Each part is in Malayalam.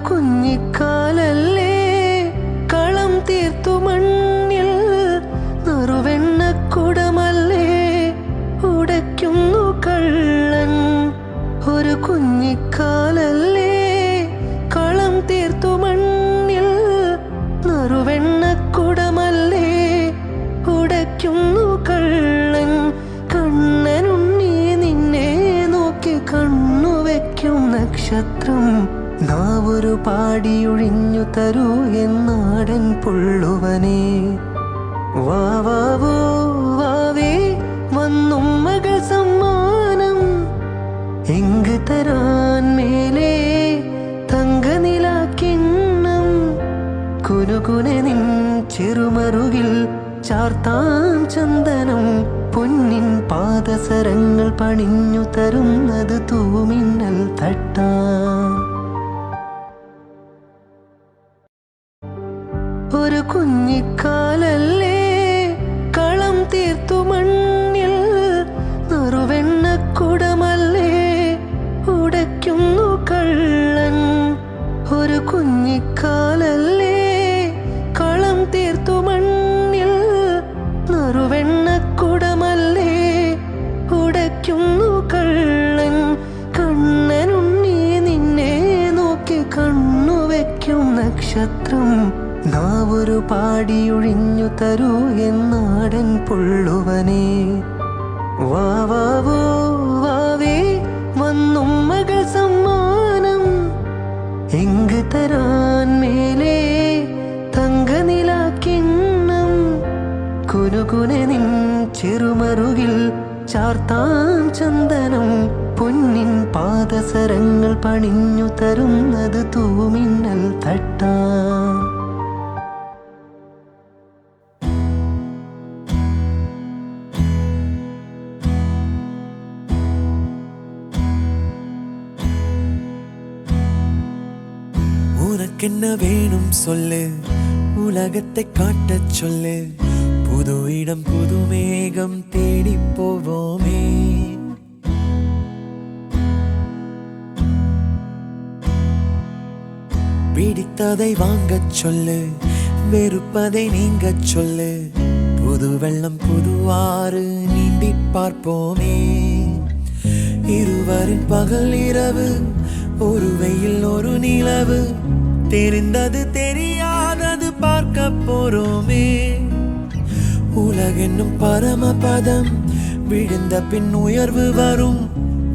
കുഞ്ഞിക്കാലല്ലേ കളം തീർത്തു മണ്ണിൽ നറുവെണ്ണക്കുടമല്ലേ ഉടയ്ക്കുന്നു കള്ളൻ. ഒരു കുഞ്ഞിക്കാലല്ലേ കളം തീർത്തു മണ്ണിൽ നറുവെണ്ണക്കുടമല്ലേ ഉടയ്ക്കുന്നു കള്ളൻ. കണ്ണനുണ്ണി നിന്നെ നോക്കി കണ്ണുവെക്കും നക്ഷത്രം. നാവൊരു പാടിയൊഴിഞ്ഞു തരൂ എന്നാടൻ പുള്ളുവനെ. വാവാവോ വാവേ വന്നും മകൾ സമ്മാനം എങ്ക് തരാൻ മേലേ തങ്കനിലാക്കിണ്ണം. കുനുകുനെ നിൻ ചെറുമറുകിൽ ചാർത്താം ചന്ദനം. പൊന്നിൻ പാദസരങ്ങൾ പണിഞ്ഞു തരുന്നത് തൂമിന്നൽ തട്ടാം. ഒരു കുഞ്ഞിക്കാലല്ലേ കളം തീർത്തു മണ്ണിൽ നറുവെണ്ണക്കുടമല്ലേ ഉടയ്ക്കുന്നു കള്ളൻ. ഒരു കുഞ്ഞിക്കാലല്ലേ കളം തീർത്തു മണ്ണിൽ നറുവെണ്ണക്കുടമല്ലേ ഉടയ്ക്കുന്നു കള്ളൻ. കണ്ണനുണ്ണി നിന്നെ നോക്കി കണ്ണുവെക്കും നക്ഷത്രം. നാവൊരു പാടിയൊഴിഞ്ഞു തരൂ എന്നാടൻ പുള്ളുവനെ. വാവാവോ വാവേ വന്നും മകൾ സമ്മാനം എങ്ക് തരാൻ മേലേ തങ്കനിലാക്കിണ്ണം. കുനുകുനെ നിൻ ചെറുമറുകിൽ ചാർത്താം ചന്ദനം. പൊന്നിൻ പാദസരങ്ങൾ പണിഞ്ഞു തരുന്നത് തൂമിന്നൽ തട്ടാം. உனக்கென்ன வேணும் சொல்லு, உலகத்தை காட்டச் சொல்லு. புது இடம் புது மேகம் தேடி போவோமே. பிடித்ததை வாங்கச் சொல்லு, வெறுப்பதை நீங்கச் சொல்லு. புது வெள்ளம் புது ஆறு நீந்தி பார்ப்போமே. இருவரின் பகல் இரவு, ஒரு வெயில் ஒரு நிலவு. தெரிந்தது தெரியாதது பார்க்க போறோமே. உலகென்னும் பரமபதம், விழுந்த பின் உயர்வு வரும்.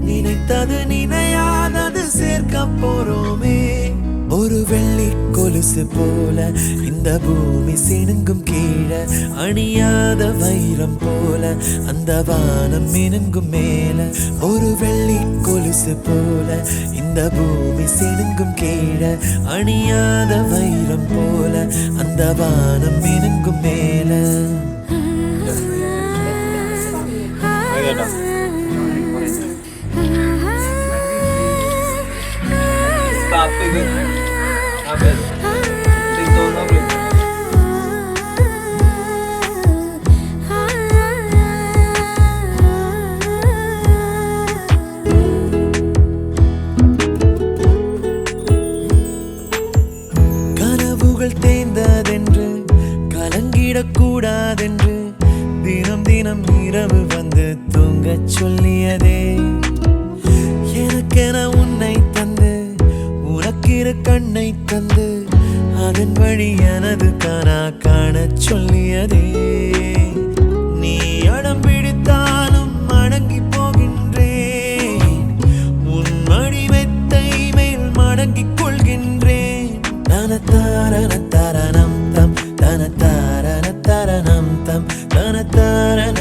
நினைத்தது நினையாதது சேர்க்க போறோமே. ஒரு வெள்ளி கொலுசு போல இந்த பூமி சினுங்கும் கீழே. அணியாத வைரம் போல அந்த வானம் மினுங்கும் மேல. ஒரு வெள்ளி கொலுசு போல இந்த பூமி சினுங்கும் கீழே. அணியாத வைரம் போல அந்த வானம் மினுங்கும் மேல. கனவுகள் தேய்ந்ததென்று கலங்கிடக்கூடாதென்று தினம் தினம் இரவு வந்து தூங்கச் சொல்லியதே. எனக்கென உன்னை தந்து உனக்கிரு கண்ணை தந்து அதன் வழி எனது கனா காணச் சொல்லியதே. நீ அடம் பிடித்தாலும் அடங்கி போகின்றேன். உன் மடிமெத்தை மேல் மடங்கிக் கொள்கின்றேன். தனத்தாரண தரணம் தம் தனத்தாரண தரணம் தம் தனத்தாரண